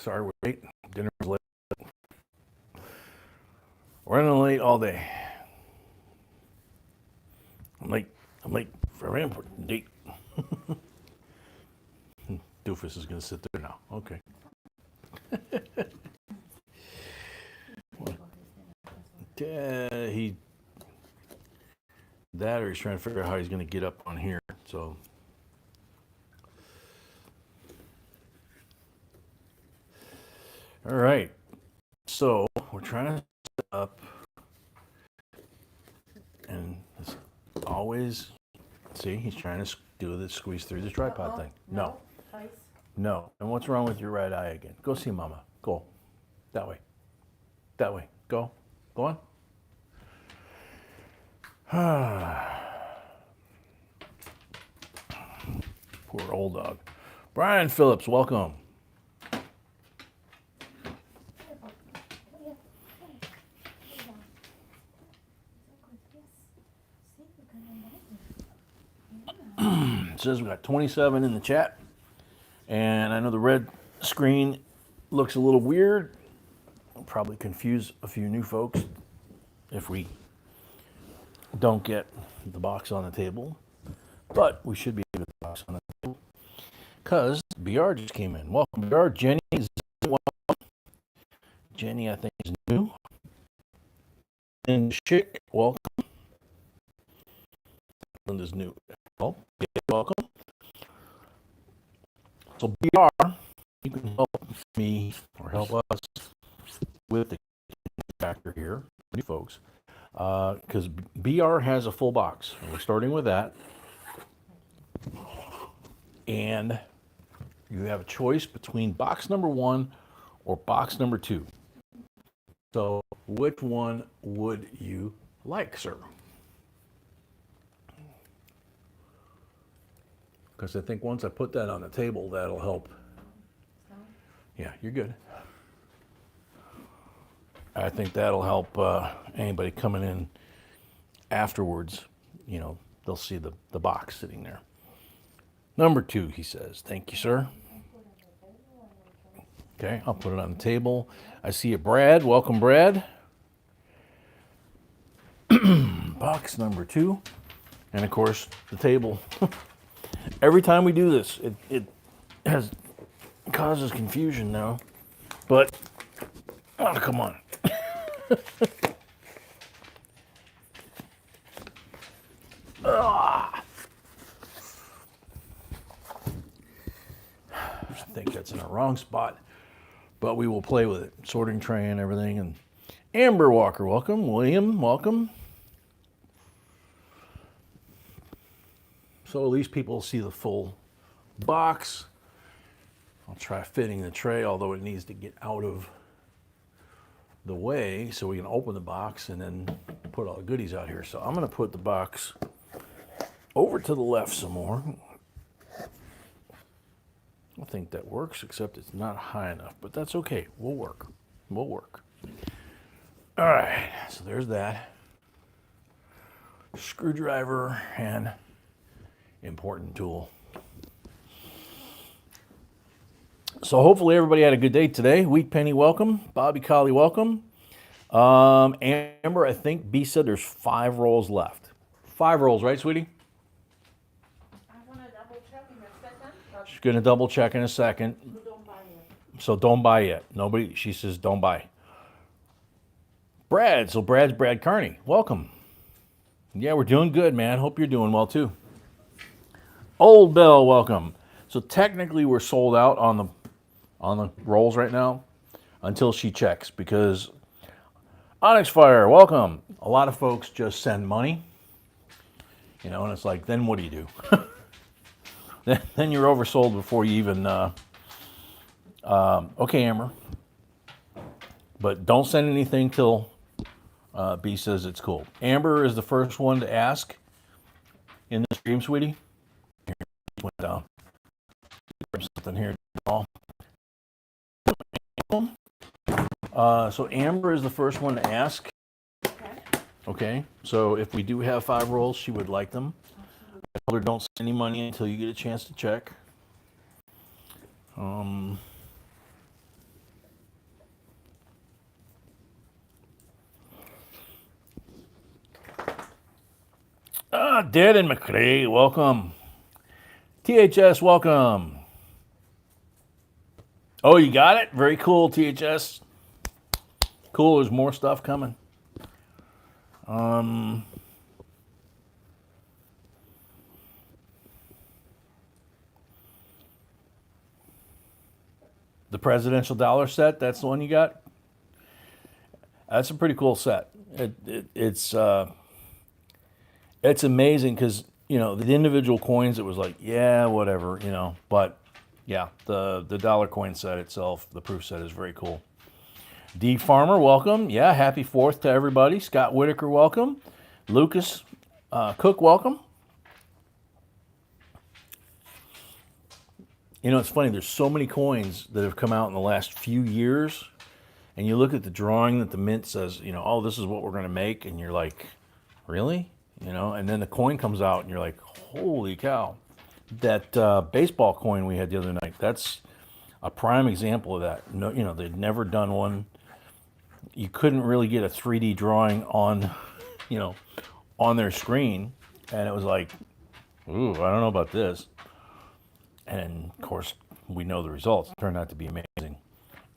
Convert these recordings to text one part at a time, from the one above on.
Sorry we're late. Dinner was late. We're running late all day. I'm late for a very important date. Doofus is gonna sit there now. Okay. Or he's trying to figure out how he's gonna get up on here. So. All right. So we're trying to set up, and it's always, see, he's trying to do this, squeeze through this tripod thing. No. No. And what's wrong with your right eye again? Go see Mama. Go. That way. That way. Go. Go on. Poor old dog. Brian Phillips, welcome. It says we got 27 in the chat, and I know the red screen looks a little weird. It'll probably confuse a few new folks if we don't get the box on the table, but we should be able to get the box on the table because BR just came in. Welcome, BR. Jenny is welcome. Jenny, I think, is new. And Chick, welcome. Linda's new. Well, welcome. So BR, you can help me or help us with the factor here, new folks, because BR has a full box. We're starting with that, and you have a choice between box number 1 or box number 2. So, which one would you like, sir? Because I think once I put that on the table, that'll help. Yeah, you're good. I think that'll help anybody coming in afterwards. You know, they'll see the box sitting there. Number 2, he says. Thank you, sir. Okay, I'll put it on the table. I see it, Brad. Welcome, Brad. Box number 2. And, of course, the table. Every time we do this, it causes confusion now. But, oh, come on. I think that's in the wrong spot, but we will play with it. Sorting tray and everything. And Amber Walker, welcome. William, welcome. So at least people see the full box. I'll try fitting the tray, although it needs to get out of the way so we can open the box and then put all the goodies out here. So I'm going to put the box over to the left some more. I think that works, except it's not high enough, but that's okay. We'll work. We'll work. All right, so there's that. Screwdriver and important tool. So hopefully everybody had a good day today. Wheat Penny, welcome. Bobby Collie, welcome. Amber, I think B said there's 5 rolls left. 5 rolls, right, sweetie? I want to double check in a second. She's going to double check in a second. Don't buy it. So don't buy yet. Nobody, she says don't buy. Brad, so Brad's Brad Carney. Welcome. Yeah, we're doing good, man. Hope you're doing well too. Old Bell, welcome. So technically we're sold out on the rolls right now until she checks, because Onyx Fire, welcome. A lot of folks just send money, you know, and it's like, then what do you do? then you're oversold before you even, okay, Amber. But don't send anything till B says it's cool. Amber is the first one to ask in the stream, sweetie. Here, went down. Something here. So Amber is the first one to ask. Okay. So if we do have 5 rolls, she would like them. I told her don't send any money until you get a chance to check. Darren McCrae, welcome. THS, welcome. Oh, you got it? Very cool, THS. Cool, there's more stuff coming. The presidential dollar set, that's the one you got? That's a pretty cool set. It's amazing because, you know, the individual coins, it was like, yeah, whatever, you know. But, yeah, the dollar coin set itself, the proof set is very cool. D Farmer, welcome. Yeah, happy 4th to everybody. Scott Whitaker, welcome. Lucas Cook, welcome. You know, it's funny, there's so many coins that have come out in the last few years, and you look at the drawing that the mint says, you know, oh, this is what we're going to make, and you're like, really? You know, and then the coin comes out, and you're like, holy cow. That baseball coin we had the other night, that's a prime example of that. No, you know, they'd never done one. You couldn't really get a 3D drawing on, you know, on their screen, and it was like, ooh, I don't know about this. And of course, we know the results. It turned out to be amazing.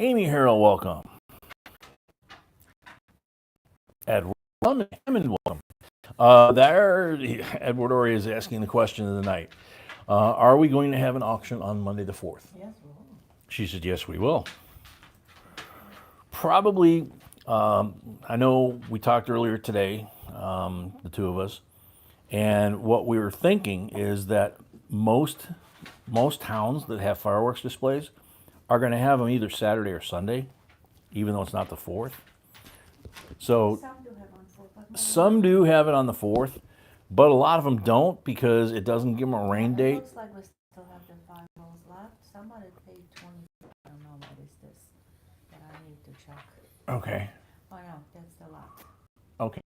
Amy Harrell, welcome. Edward Hammond, welcome. Edward Ori is asking the question of the night. Are we going to have an auction on Monday the 4th? Yes, we will. She said, yes, we will. Probably, I know we talked earlier today, the two of us, and what we were thinking is that most towns that have fireworks displays are going to have them either Saturday or Sunday, even though it's not the 4th. So Some do have on 4th, but some do have it on the 4th, but a lot of them don't because it doesn't give them a rain it date. looks like we still have the 5 rolls left. Somebody paid 20. I don't know what is this, but I need to check. Okay. Oh no, that's the lot. Okay.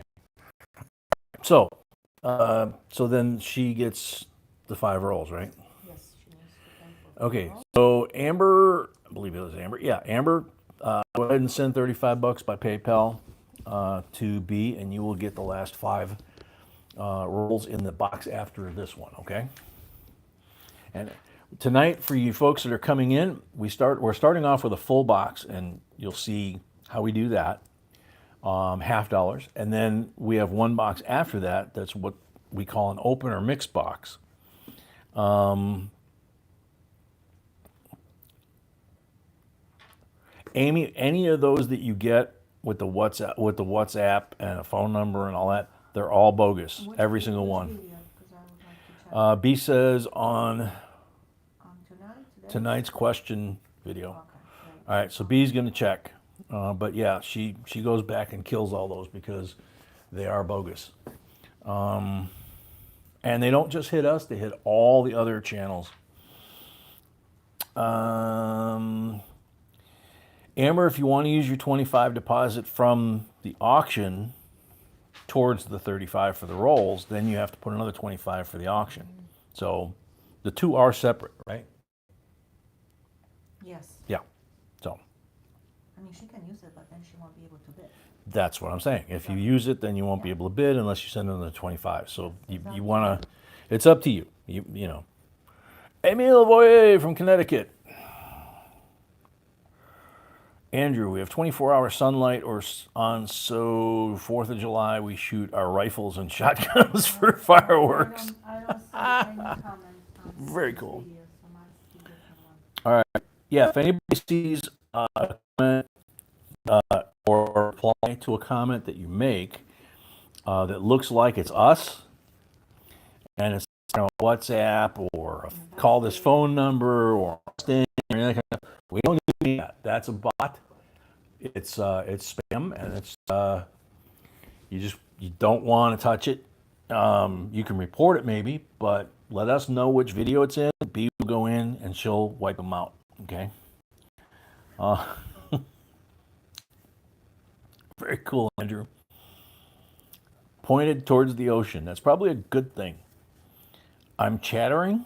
So then she gets the 5 rolls, right? Yes, she needs to pay for Okay. rolls. So Amber, I believe it was Amber. Yeah, Amber, go ahead and send $35 by PayPal to B, and you will get the last 5 rolls in the box after this one. Okay. And tonight, for you folks that are coming in, we're starting off with a full box, and you'll see how we do that. $50, and then we have one box after that. That's what we call an open or mixed box. Amy, any of those that you get with the WhatsApp and a phone number and all that, they're all bogus. Every single one. Video, 'cause I would like to check. B says on On tonight? Today? tonight's question video. Okay, great. All right, so B's going to check. But yeah, she goes back and kills all those because they are bogus. And they don't just hit us, they hit all the other channels. Amber, if you want to use your 25 deposit from the auction towards the 35 for the rolls, then you have to put another 25 for the auction. So the two are separate, right? Yes. Yeah. So I mean, she can use it, but then she won't be able to bid. that's what I'm saying. If you use it, then you won't be able to bid unless you send another 25. So you want to, it's up to you. You know. Emile Voyer from Connecticut. Andrew, we have 24-hour sunlight on, so 4th of July we shoot our rifles and shotguns for fireworks. I don't see any comments on Very this cool. video, so must be different one. All right. Yeah, if anybody sees a comment or reply to a comment that you make that looks like it's us, and it's WhatsApp or call this phone number or anything like that, we don't do that. That's a bot. It's spam, and it's you don't want to touch it. You can report it maybe, but let us know which video it's in. B will go in and she'll wipe them out. Okay. Very cool, Andrew. Pointed towards the ocean. That's probably a good thing. I'm chattering.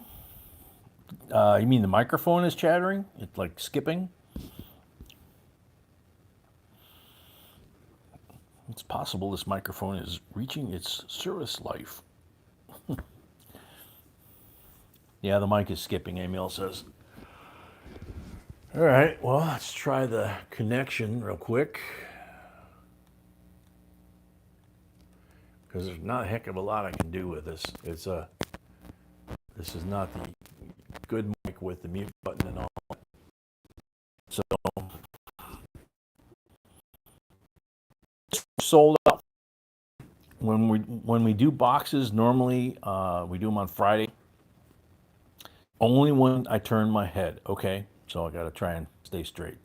You mean the microphone is chattering? It's like skipping? It's possible this microphone is reaching its service life. Yeah, the mic is skipping, Emil says. All right, well, let's try the connection real quick. Because there's not a heck of a lot I can do with this. This is not the good mic with the mute button and all. So, sold out. When we do boxes, normally we do them on Friday. Only when I turn my head, okay? So I got to try and stay straight.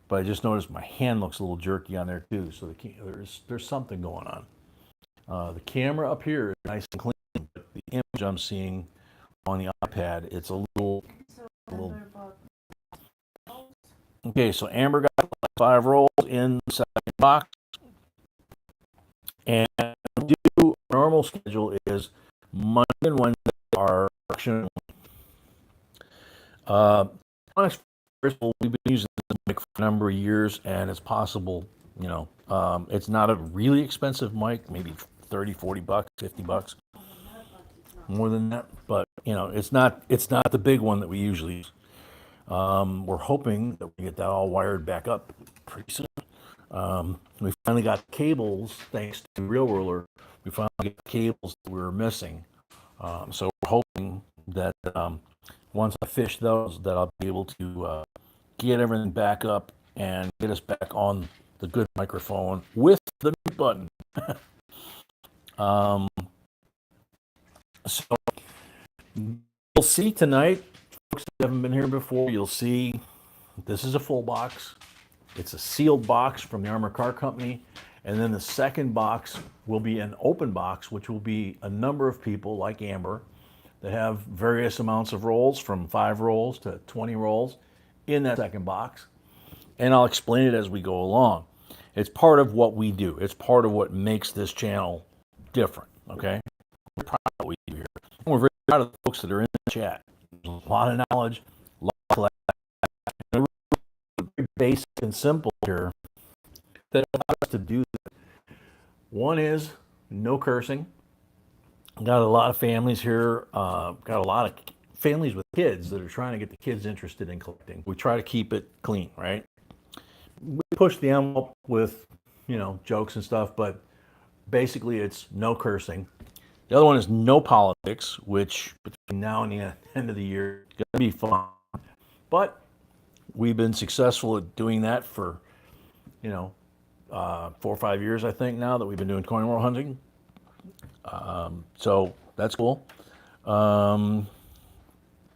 But I just noticed my hand looks a little jerky on there too. So there's something going on. The camera up here is nice and clean, but the image I'm seeing on the iPad, it's a little. Okay, so Amber got 5 rolls in the second box. And normal schedule is Monday and Wednesday are auction. We've been using this mic for a number of years, and it's possible, it's not a really expensive mic, maybe 30, 40 bucks, 50 bucks, more than that. But, it's not the big one that we usually use. We're hoping that we get that all wired back up pretty soon. We finally got cables, thanks to Real Ruler. We finally got cables that we were missing. So we're hoping that once I fish those, that I'll be able to get everything back up and get us back on the good microphone with the mute button. So you'll see tonight, folks that haven't been here before, you'll see this is a full box. It's a sealed box from the Armor Car Company. And then the second box will be an open box, which will be a number of people like Amber that have various amounts of rolls, from 5 rolls to 20 rolls in that second box. And I'll explain it as we go along. It's part of what we do. It's part of what makes this channel different, okay? We're proud of what we do here. And we're very proud of the folks that are in the chat. There's a lot of knowledge, a lot of very basic and simple here that allows us to do that. One is no cursing. Got a lot of families here, got a lot of families with kids that are trying to get the kids interested in collecting. We try to keep it clean, right? We push the envelope with, jokes and stuff, but basically it's no cursing. The other one is no politics, which between now and the end of the year is going to be fun. But we've been successful at doing that for, 4 or 5 years, I think, now that we've been doing coin roll hunting. So that's cool.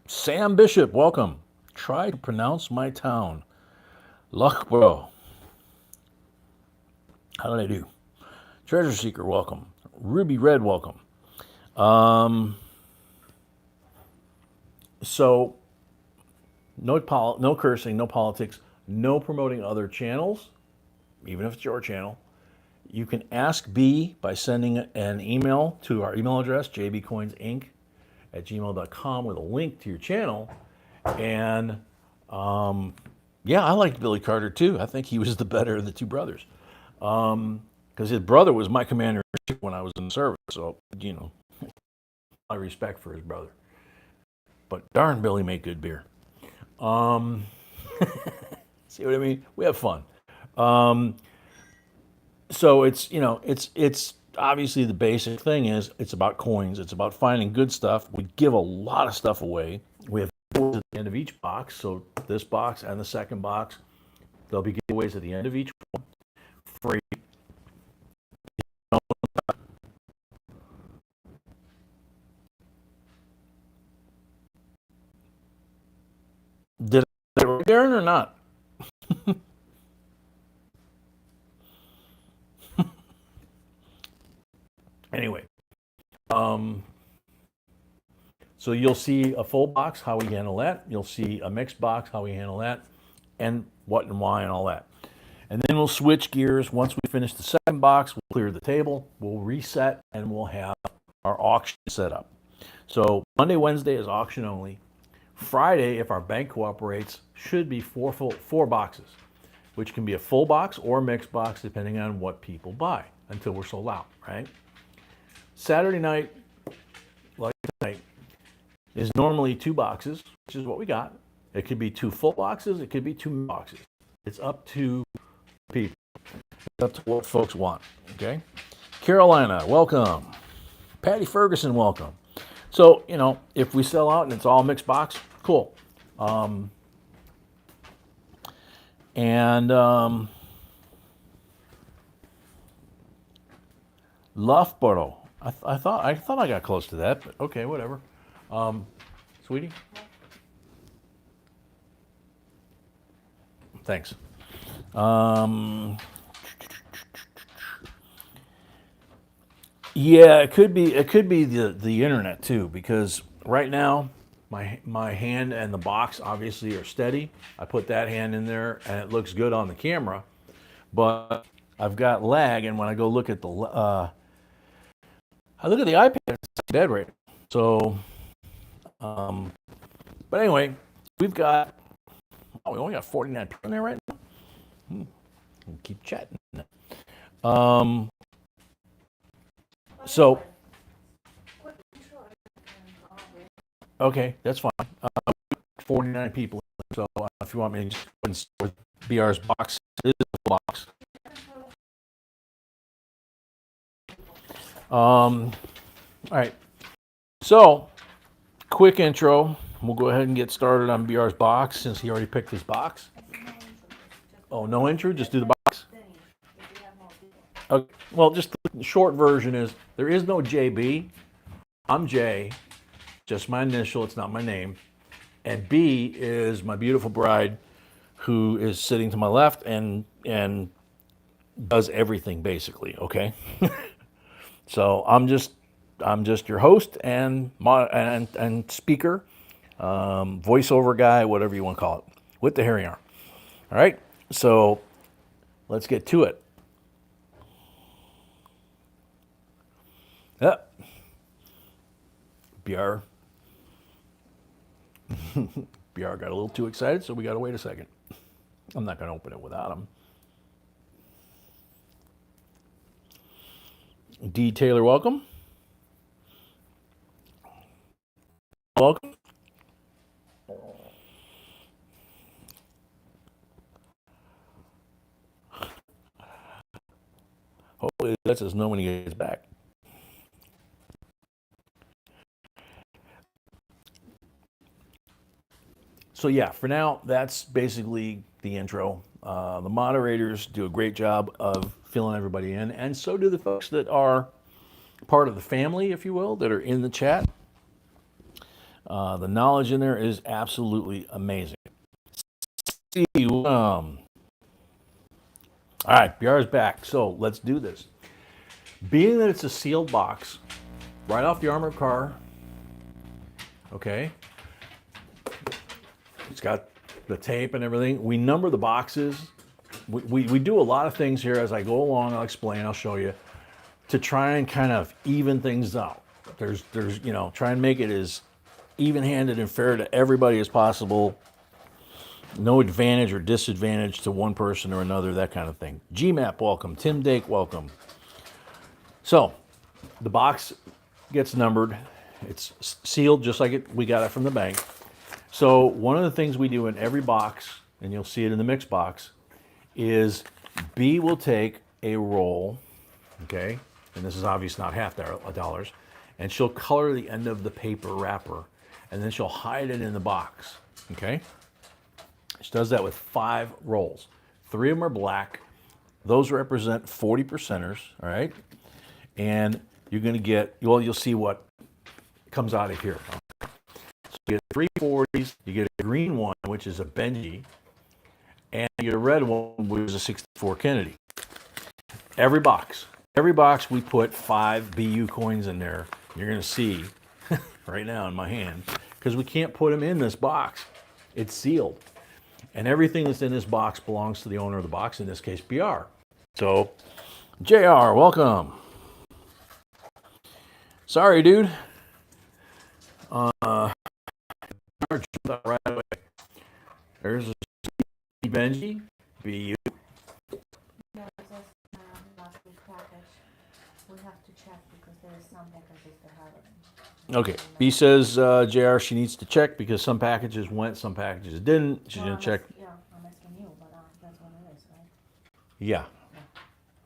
Sam Bishop, welcome. Try to pronounce my town. Loughborough. How did I do? Treasure Seeker, welcome. Ruby Red, welcome. So no cursing, no politics, no promoting other channels, even if it's your channel. You can ask B by sending an email to our email address, jbcoinsinc@gmail.com, with a link to your channel. And I liked Billy Carter too. I think he was the better of the 2 brothers. Because his brother was my commander when I was in the service. So, I respect for his brother. But darn, Billy made good beer. See what I mean? We have fun. So it's obviously the basic thing is it's about coins. It's about finding good stuff. We give a lot of stuff away. We have giveaways at the end of each box. So this box and the second box, there'll be giveaways at the end of each one. Free. Did I right, Darren, or not? Anyway, so you'll see a full box, how we handle that. You'll see a mixed box, how we handle that, and what and why and all that. And then we'll switch gears. Once we finish the second box, we'll clear the table, we'll reset, and we'll have our auction set up. So Monday, Wednesday is auction only. Friday, if our bank cooperates, should be 4 boxes, which can be a full box or a mixed box, depending on what people buy, until we're sold out, right? Saturday night, like tonight, is normally 2 boxes, which is what we got. It could be 2 full boxes. It could be 2 boxes. It's up to people. It's up to what folks want. Okay. Carolina, welcome. Patty Ferguson, welcome. So, you know, if we sell out and it's all mixed box, cool. Loughborough. I thought I got close to that, but okay, whatever. Sweetie? Thanks. Yeah, it could be the internet too, because right now my hand and the box obviously are steady. I put that hand in there and it looks good on the camera, but I've got lag, and when I go look at the iPad, it's dead right now. So, but anyway, we only got 49 people in there right now. We'll keep chatting. So, okay, that's fine. 49 people. So if you want me to just with BR's box, it is a box. All right. So, quick intro. We'll go ahead and get started on BR's box since he already picked his box. Oh, no intro? Just do the box? Okay. Well, just the short version is there is no JB. I'm J, just my initial. It's not my name. And B is my beautiful bride, who is sitting to my left and does everything basically. Okay. So I'm just your host and speaker, voiceover guy, whatever you want to call it, with the hairy arm. All right. So let's get to it. Yep. BR got a little too excited, so we got to wait a second. I'm not going to open it without him. D. Taylor, welcome. Welcome. Hopefully that says no when he gets back. So yeah, for now, that's basically the intro. The moderators do a great job of filling everybody in, and so do the folks that are part of the family, if you will, that are in the chat. The knowledge in there is absolutely amazing. All right, BR's back, so let's do this. Being that it's a sealed box, right off the armored car, okay, it's got the tape and everything. We number the boxes. We do a lot of things here as I go along. I'll explain, I'll show you, to try and kind of even things out. There's try and make it as even-handed and fair to everybody as possible. No advantage or disadvantage to one person or another, that kind of thing. GMAP, welcome. Tim Dake, welcome. So, the box gets numbered. It's sealed just like we got it from the bank. So, one of the things we do in every box, and you'll see it in the mix box, is B will take a roll, okay? And this is obviously not $half, and she'll color the end of the paper wrapper, and then she'll hide it in the box, okay? She does that with 5 rolls. 3 of them are black. Those represent 40%ers, all right? And you're going to get, well, you'll see what comes out of here. So you get 3 40s, you get a green one, which is a Benji, and you get a red one, which is a 64 Kennedy. Every box we put 5 BU coins in there. You're going to see right now in my hand, because we can't put them in this box. It's sealed. And everything that's in this box belongs to the owner of the box, in this case, BR. So, JR, welcome. Sorry, dude. Right away. There's a Benji, BU. We have to check because there are some packages that have it. Okay. B says, JR, she needs to check because some packages went, some packages didn't. She's going to check. Yeah, I'm asking you, but that's what it is, right? Yeah. Yeah.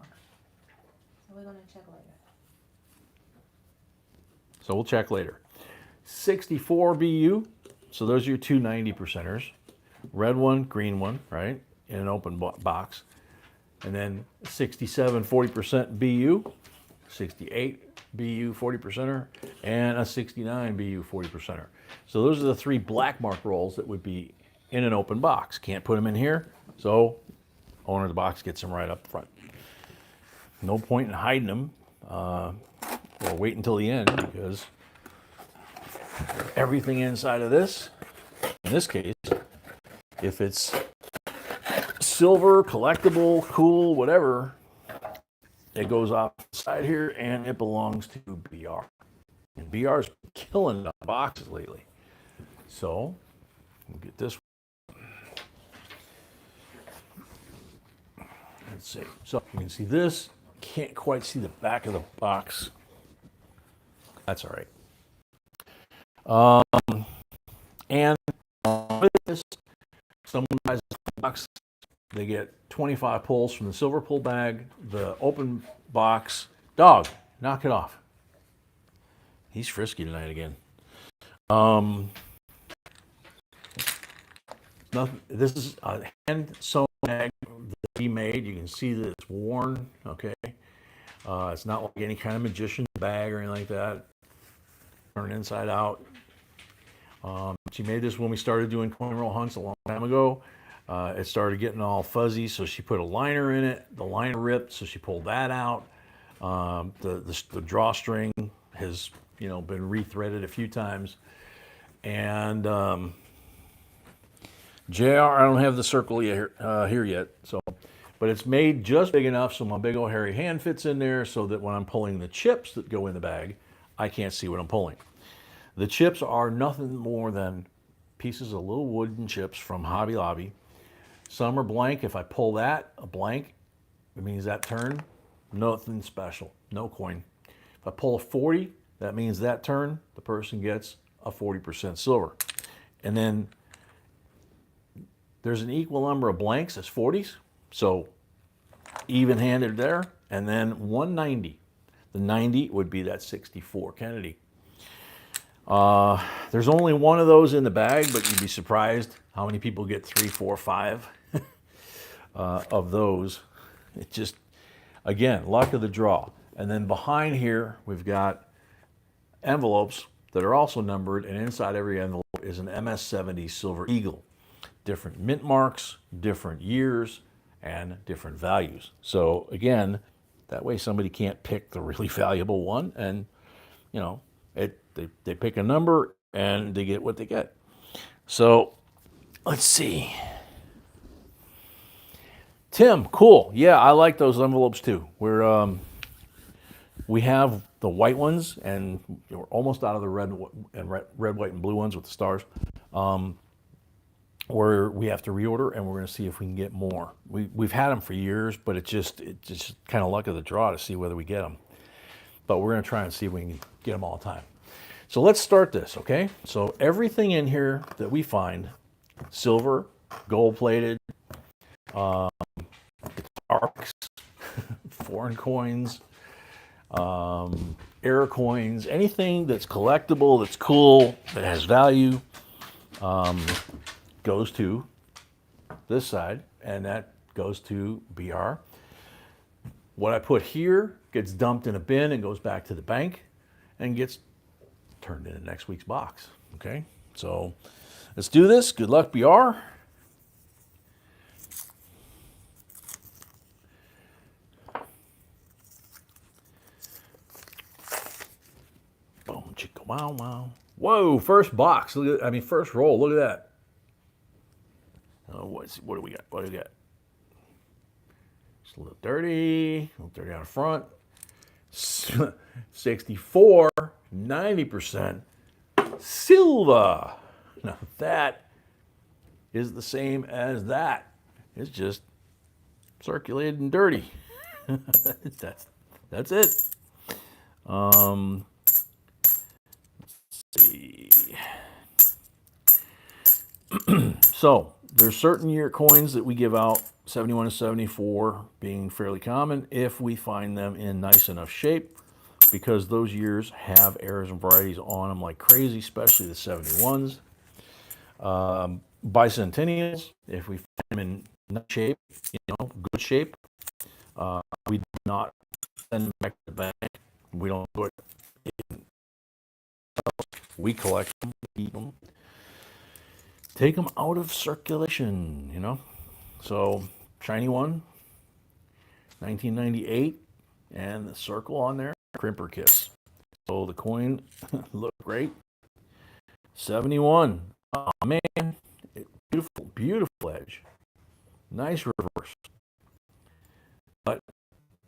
Okay. So we're gonna check later. So we'll check later. 64 BU. So those are your two 90 percenters. Red one, green one, right? In an open box. And then 67 40% BU, 68 BU 40 percenter, and a 69 BU 40 percenter. So those are the three black mark rolls that would be in an open box. Can't put them in here, so owner of the box gets them right up front. No point in hiding them or wait until the end because everything inside of this, in this case, if it's silver, collectible, cool, whatever, it goes off the side here and it belongs to BR. And BR's killing the boxes lately. So, we'll get this. Let's see. So, you can see this. Can't quite see the back of the box. That's all right. And with this, someone buys a box. They get 25 pulls from the silver pull bag, the open box. Dog, knock it off. He's frisky tonight again. This is a hand sewn bag that he made. You can see that it's worn. Okay, it's not like any kind of magician bag or anything like that. Turn inside out. She made this when we started doing coin roll hunts a long time ago. It started getting all fuzzy, so she put a liner in it. The liner ripped, so she pulled that out. The drawstring has, been rethreaded a few times. And JR, I don't have the circle here yet, but it's made just big enough so my big old hairy hand fits in there, so that when I'm pulling the chips that go in the bag, I can't see what I'm pulling. The chips are nothing more than pieces of little wooden chips from Hobby Lobby. Some are blank. If I pull that, a blank, it means that turn, nothing special, no coin. If I pull a 40, that means that turn, the person gets a 40% silver. And then there's an equal number of blanks as 40s, so even-handed there, and then 190. The 90 would be that 64 Kennedy. There's only one of those in the bag, but you'd be surprised how many people get 3, 4, 5 of those. It just, again, luck of the draw. And then behind here, we've got envelopes that are also numbered, and inside every envelope is an MS-70 Silver Eagle. Different mint marks, different years, and different values. So again, that way somebody can't pick the really valuable one, and they pick a number and they get what they get. So let's see. Tim, cool. Yeah, I like those envelopes too. We have the white ones, and we're almost out of the red, white, and blue ones with the stars. Where we have to reorder, and we're going to see if we can get more. We've had them for years, but it's just kind of luck of the draw to see whether we get them. But we're going to try and see if we can get them all the time. So let's start this, okay? So everything in here that we find, silver, gold-plated, arcs, foreign coins, error coins, anything that's collectible, that's cool, that has value, goes to this side, and that goes to BR. What I put here gets dumped in a bin and goes back to the bank and gets turned into next week's box. Okay, so let's do this. Good luck, BR. Boom, chicka, wow, wow. Whoa, first box. Look at, first roll. Look at that. What do we got? What do we got? Just a little dirty out of front. 64, 90% silver. Now that is the same as that. It's just circulated and dirty. That's it. Let's see. So there's certain year coins that we give out, 71 to 74 being fairly common if we find them in nice enough shape, because those years have errors and varieties on them like crazy, especially the 71s. Bicentennials, if we find them in nice shape, good shape, we do not send them back to the bank. We don't do it. We collect them, keep them, take them out of circulation, So, shiny one, 1998, and the circle on there, crimper kiss. So the coin looked great. 71. Oh man, beautiful, beautiful edge. Nice reverse. But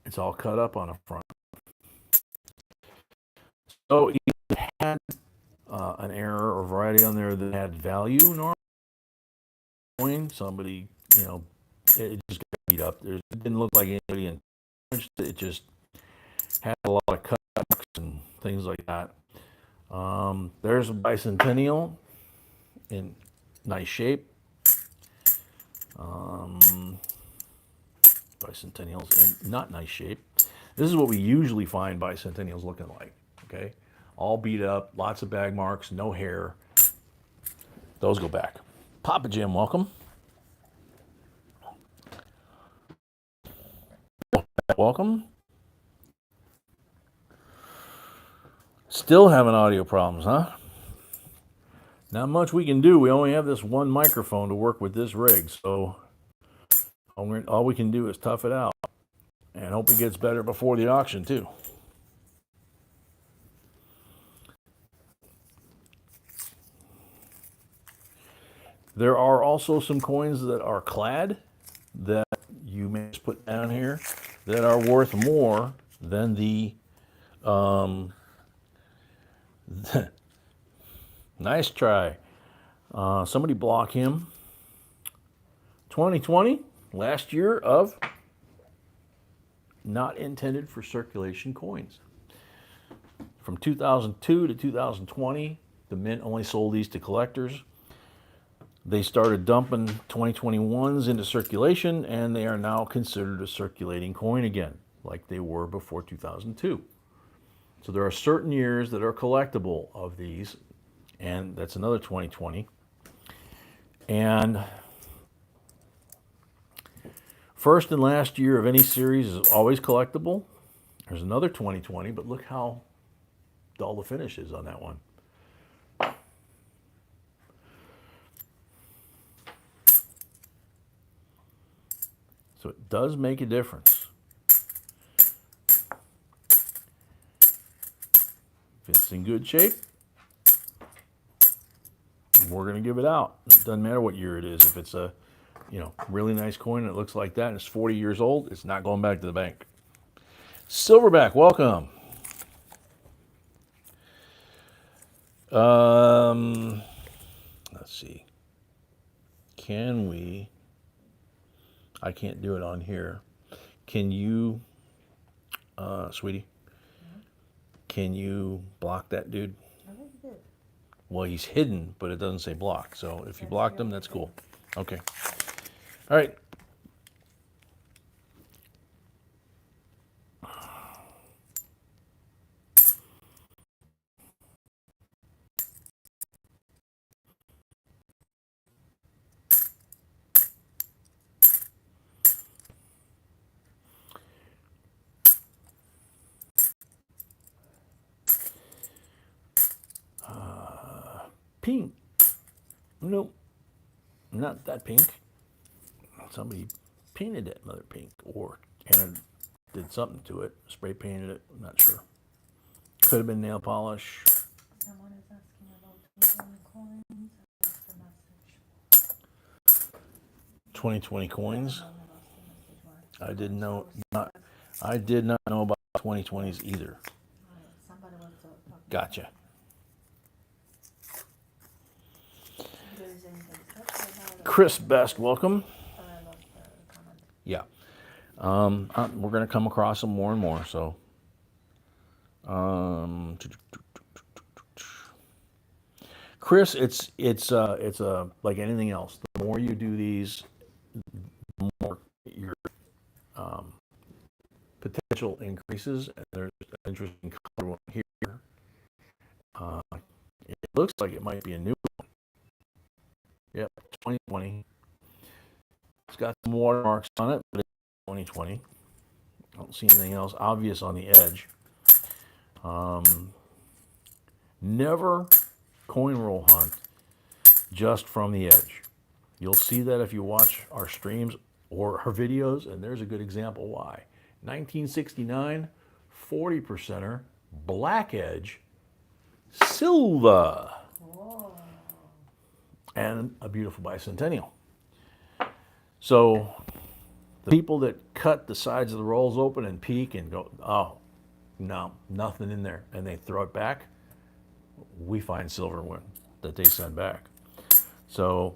it's all cut up on the front. So it had an error or variety on there that had value normally. Somebody, it just got beat up. It didn't look like anybody in it just had a lot of cuts and things like that. There's a bicentennial in nice shape. Bicentennials in not nice shape. This is what we usually find bicentennials looking like. Okay, all beat up, lots of bag marks, no hair. Those go back. Papa Jim, welcome. Welcome. Still having audio problems, huh? Not much we can do. We only have this one microphone to work with this rig, so all we can do is tough it out and hope it gets better before the auction, too. There are also some coins that are clad that you may just put down here that are worth more than the nice try. Somebody block him. 2020, last year of not intended for circulation coins. From 2002 to 2020, the mint only sold these to collectors. They started dumping 2021s into circulation, and they are now considered a circulating coin again, like they were before 2002. So there are certain years that are collectible of these, and that's another 2020. And first and last year of any series is always collectible. There's another 2020, but look how dull the finish is on that one. So it does make a difference. If it's in good shape, we're going to give it out. It doesn't matter what year it is. If it's a, really nice coin and it looks like that and it's 40 years old, it's not going back to the bank. Silverback, welcome. Let's see. I can't do it on here. Can you, sweetie? Can you block that dude? I think you did. Well, he's hidden, but it doesn't say block. So if you blocked him, that's cool. Okay. All right. Pink. Nope. Not that pink. Somebody painted that mother pink or did something to it. Spray painted it. I'm not sure. Could have been nail polish. Someone is asking about 2020 coins. That's the message. 2020 coins. I didn't know. I did not know about 2020s either. Somebody wants to talk. Gotcha. Chris Best, welcome. Yeah. We're going to come across them more and more, so Chris, it's like anything else. The more you do these, the more your um, potential increases. And there's an interesting color one here. Uh, it looks like it might be a new one. Yep, 2020. It's got some watermarks on it, but it's 2020. I don't see anything else obvious on the edge. Never coin roll hunt just from the edge. You'll see that if you watch our streams or our videos, and there's a good example why. 1969, 40 percenter, black edge, silver, Whoa. and a beautiful bicentennial. So the people that cut the sides of the rolls open and peek and go, oh, no, nothing in there, and they throw it back, we find silver one that they send back. So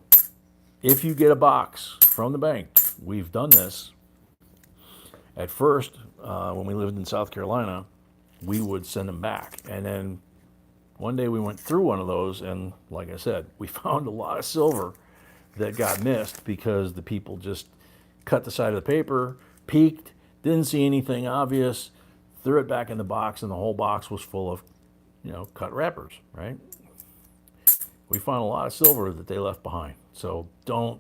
if you get a box from the bank, we've done this. At first, when we lived in South Carolina, we would send them back. And then one day we went through one of those, and like I said, we found a lot of silver that got missed because the people just cut the side of the paper, peeked, didn't see anything obvious, threw it back in the box, and the whole box was full of, cut wrappers, right? We found a lot of silver that they left behind. So don't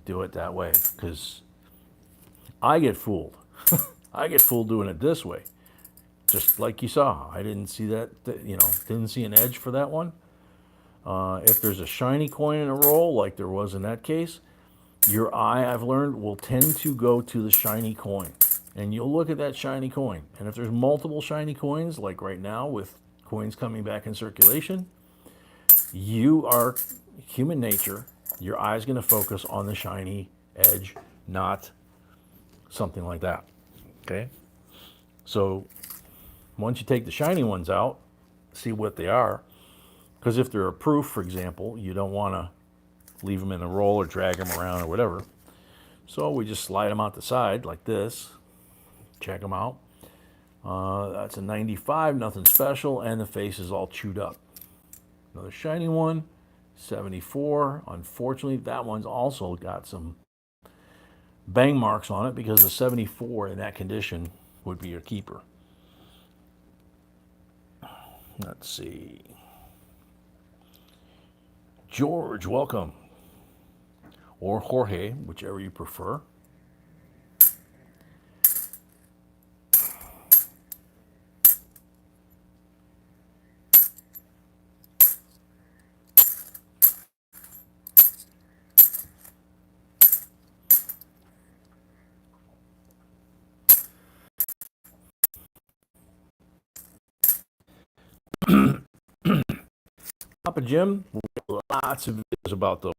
do it that way, because I get fooled. I get fooled doing it this way. Just like you saw, I didn't see that, didn't see an edge for that one. If there's a shiny coin in a roll, like there was in that case, your eye, I've learned, will tend to go to the shiny coin. And you'll look at that shiny coin. And if there's multiple shiny coins, like right now with coins coming back in circulation, you are human nature. Your eye's going to focus on the shiny edge, not something like that. Okay? So once you take the shiny ones out, see what they are. Because if they're a proof, for example, you don't want to leave them in the roll or drag them around or whatever. So we just slide them out the side like this. Check them out. That's a 95, nothing special, and the face is all chewed up. Another shiny one, 74. Unfortunately, that one's also got some bang marks on it because the 74 in that condition would be your keeper. Let's see. George, welcome. Or Jorge, whichever you prefer. Papa Jim, we have lots of videos about those.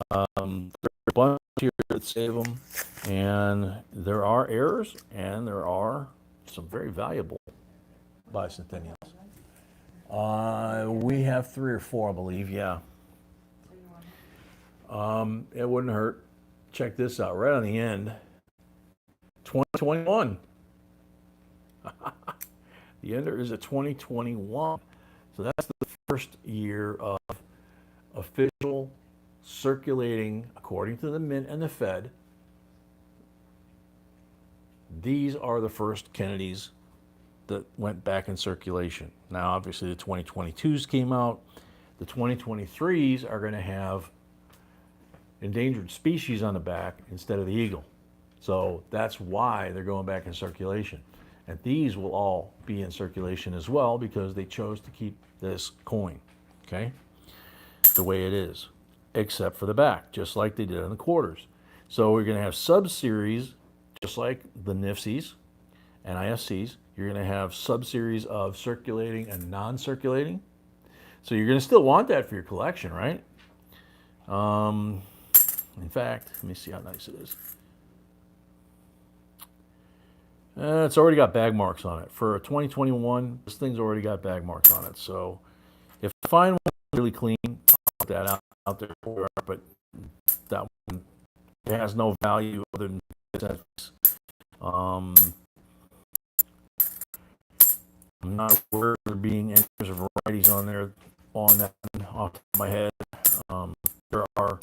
There are a bunch here that save them, and there are errors, and there are some very valuable bicentennials. We have 3 or 4, I believe, yeah. It wouldn't hurt. Check this out, right on the end, 2021. The ender is a 2021. So that's the first year of official circulating, according to the Mint and the Fed. These are the first Kennedys that went back in circulation. Now, obviously, the 2022s came out. The 2023s are going to have endangered species on the back instead of the eagle. So that's why they're going back in circulation. And these will all be in circulation as well because they chose to keep this coin, okay, the way it is, except for the back, just like they did on the quarters. So we're going to have sub-series, just like the NIFCs and IFCs. You're going to have sub-series of circulating and non-circulating. So you're going to still want that for your collection, right? In fact, let me see how nice it is. It's already got bag marks on it. For a 2021, this thing's already got bag marks on it. So if I find one really clean, I'll put that out there for you. But that one, it has no value other than this. I'm not aware of there being any varieties on there on that off the top of my head. There are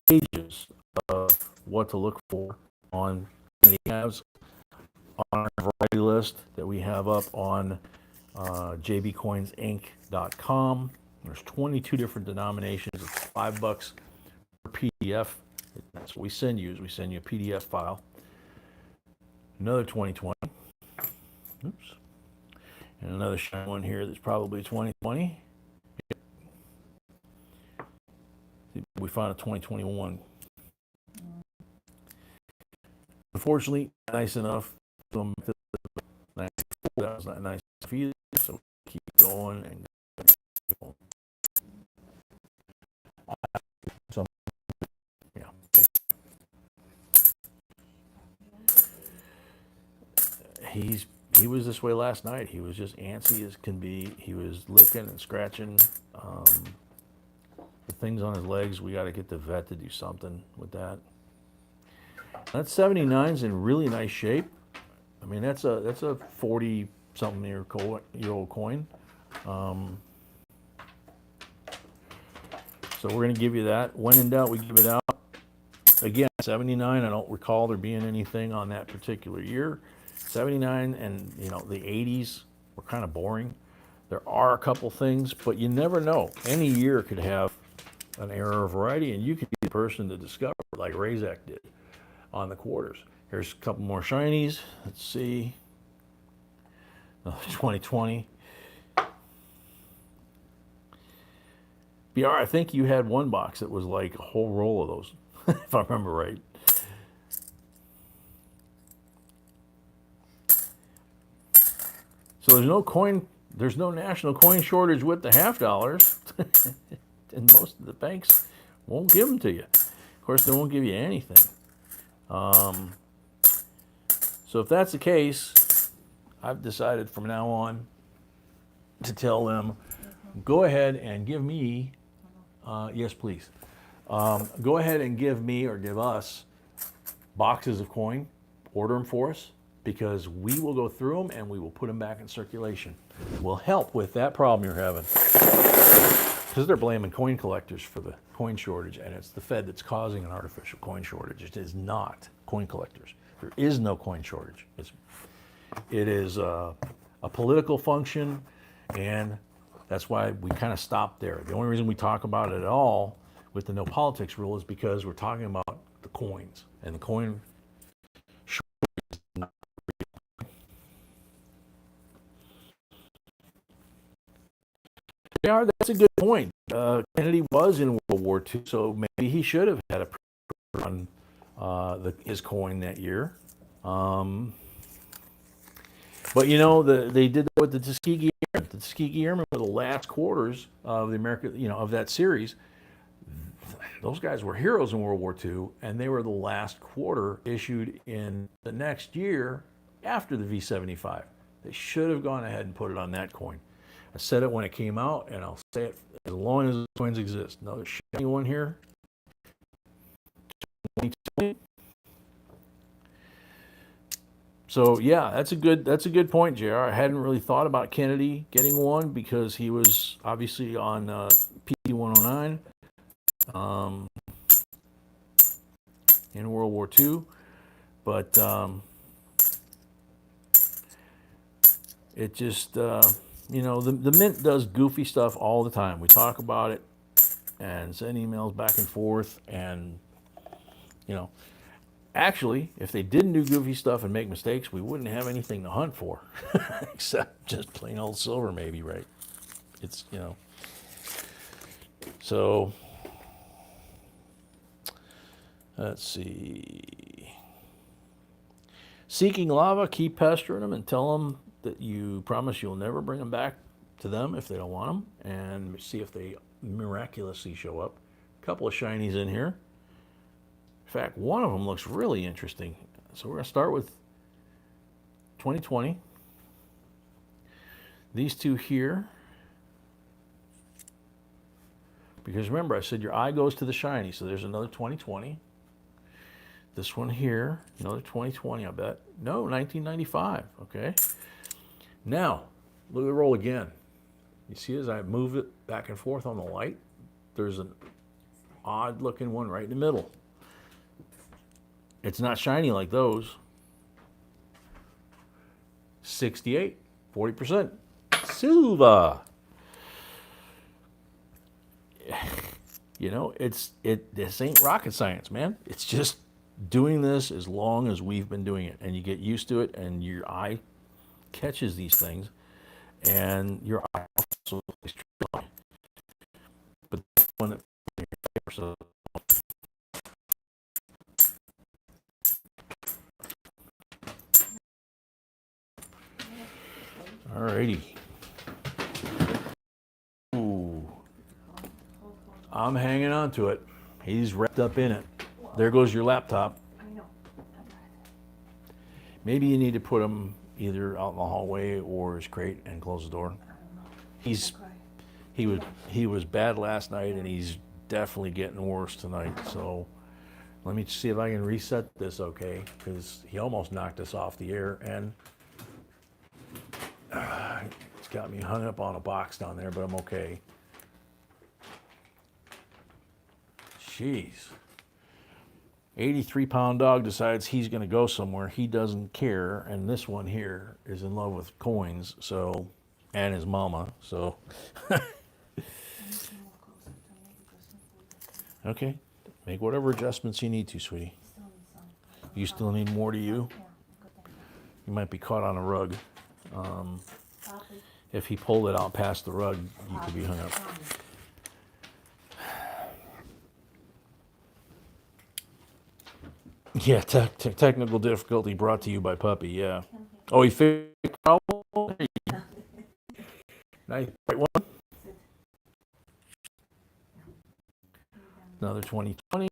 pages of what to look for on the calves on our variety list that we have up on JBCOINSINC.com. There's 22 different denominations. It's $5 per PDF. That's what we send you. Is we send you a PDF file. Another 2020. Oops. And another shiny one here that's probably 2020. We found a 2021. Unfortunately, nice enough. That was not nice enough either. So keep going and going. So, yeah. He was this way last night. He was just antsy as can be. He was licking and scratching. The things on his legs, we got to get the vet to do something with that. That 79's in really nice shape. I mean, that's a 40-something year old coin. So we're going to give you that. When in doubt, we give it out. Again, 79, I don't recall there being anything on that particular year. 79 and, the 80s were kind of boring. There are a couple things, but you never know. Any year could have an error of variety, and you could be the person to discover, like Razak did on the quarters. Here's a couple more shinies. Let's see. 2020. BR, I think you had one box that was like a whole roll of those, if I remember right. So there's no national coin shortage with the $half, and most of the banks won't give them to you. Of course, they won't give you anything. So if that's the case, I've decided from now on to tell them, go ahead and give me, yes, please. Go ahead and give me or give us boxes of coin, order them for us, because we will go through them and we will put them back in circulation. We'll help with that problem you're having. Because they're blaming coin collectors for the coin shortage, and it's the Fed that's causing an artificial coin shortage. It is not coin collectors. There is no coin shortage. It is a political function, and that's why we kind of stopped there. The only reason we talk about it at all with the no politics rule is because we're talking about the coins, and the coin shortage is not real. Yeah, that's a good point. Kennedy was in World War II, so maybe he should have had a on his coin that year. But they did that with the Tuskegee Airmen. The Tuskegee Airmen were the last quarters of the American, of that series. Those guys were heroes in World War II, and they were the last quarter issued in the next year after the V75. They should have gone ahead and put it on that coin. I said it when it came out, and I'll say it as long as the coins exist. Another shiny one here. 2020. So yeah, that's a good point, JR. I hadn't really thought about Kennedy getting one because he was obviously on PD 109 in World War II, but it just the mint does goofy stuff all the time. We talk about it and send emails back and forth, and actually, if they didn't do goofy stuff and make mistakes, we wouldn't have anything to hunt for, except just plain old silver, maybe, right? It's, So, let's see. Seeking Lava, keep pestering them and tell them that you promise you'll never bring them back to them if they don't want them, and see if they miraculously show up. A couple of shinies in here. In fact, one of them looks really interesting. So we're going to start with 2020. These two here. Because remember, I said your eye goes to the shiny. So there's another 2020. This one here, another 2020, I bet. No, 1995. Okay. Now, Look at the roll again. You see as I move it back and forth on the light, there's an odd looking one right in the middle. It's not shiny like those. 68, 40%. Silver. You know, this ain't rocket science, man. It's just doing this as long as we've been doing it, and you get used to it, and your eye catches these things, and your eye also is dry. But when it so alrighty. Ooh. I'm hanging on to it. He's wrapped up in it. There goes your laptop. I know. Maybe you need to put him either out in the hallway or his crate and close the door. He was bad last night, and he's definitely getting worse tonight. So let me see if I can reset this, okay? Because he almost knocked us off the air, and it's got me hung up on a box down there, but I'm okay. Jeez. 83-pound dog decides he's going to go somewhere. He doesn't care, and this one here is in love with coins, so, and his mama, so. Okay, make whatever adjustments you need to, sweetie. You still need more to you? You might be caught on a rug. If he pulled it out past the rug, you could be hung up. Yeah, technical difficulty brought to you by Puppy, yeah. Oh, he fixed the problem? Nice, right one. Another 2020.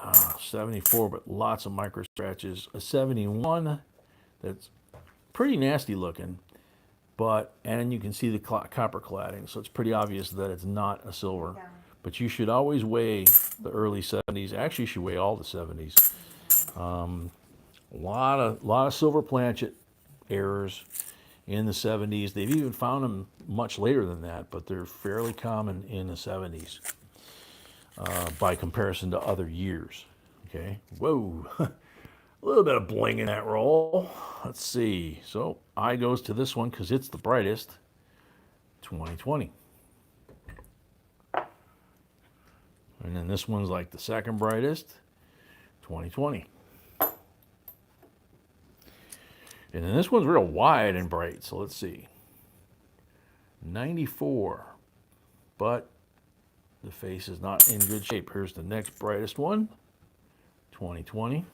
Ah, 74, but lots of micro scratches. A 71 that's pretty nasty looking. But, and you can see the copper cladding, so it's pretty obvious that it's not a silver. Yeah. But you should always weigh the early 70s. Actually, you should weigh all the 70s. A lot of silver planchet errors in the 70s. They've even found them much later than that, but they're fairly common in the 70s by comparison to other years. Okay, whoa. A little bit of bling in that roll. Let's see. So eye goes to this one because it's the brightest. 2020. And then this one's like the second brightest. 2020. And then this one's real wide and bright. So let's see. 94. But the face is not in good shape. Here's the next brightest one. 2020.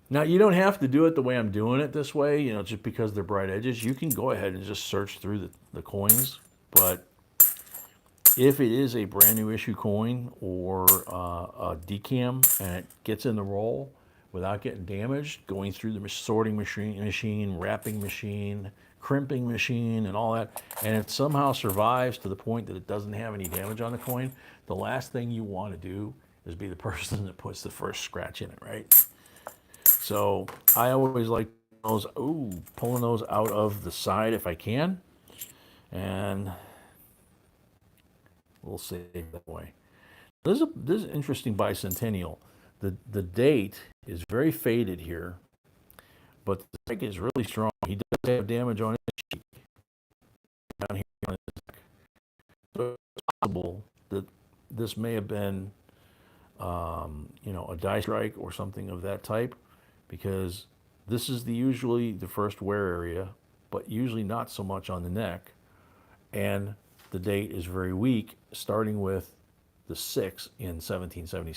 Now, you don't have to do it the way I'm doing it this way, you know, just because they're bright edges. You can go ahead and just search through the coins, but if it is a brand new issue coin or a decam and it gets in the roll without getting damaged, going through the sorting machine, wrapping machine, crimping machine, and all that, and it somehow survives to the point that it doesn't have any damage on the coin, the last thing you want to do is be the person that puts the first scratch in it, right? So I always like those, pulling those out of the side if I can, and we'll save it that way. This is an interesting bicentennial. The date is very faded here, but the strike is really strong. He does have damage on his cheek, down here on his neck. So it's possible that this may have been you know, a die strike or something of that type, because this is usually the first wear area, but usually not so much on the neck. And the date is very weak, starting with the 6 in 1776.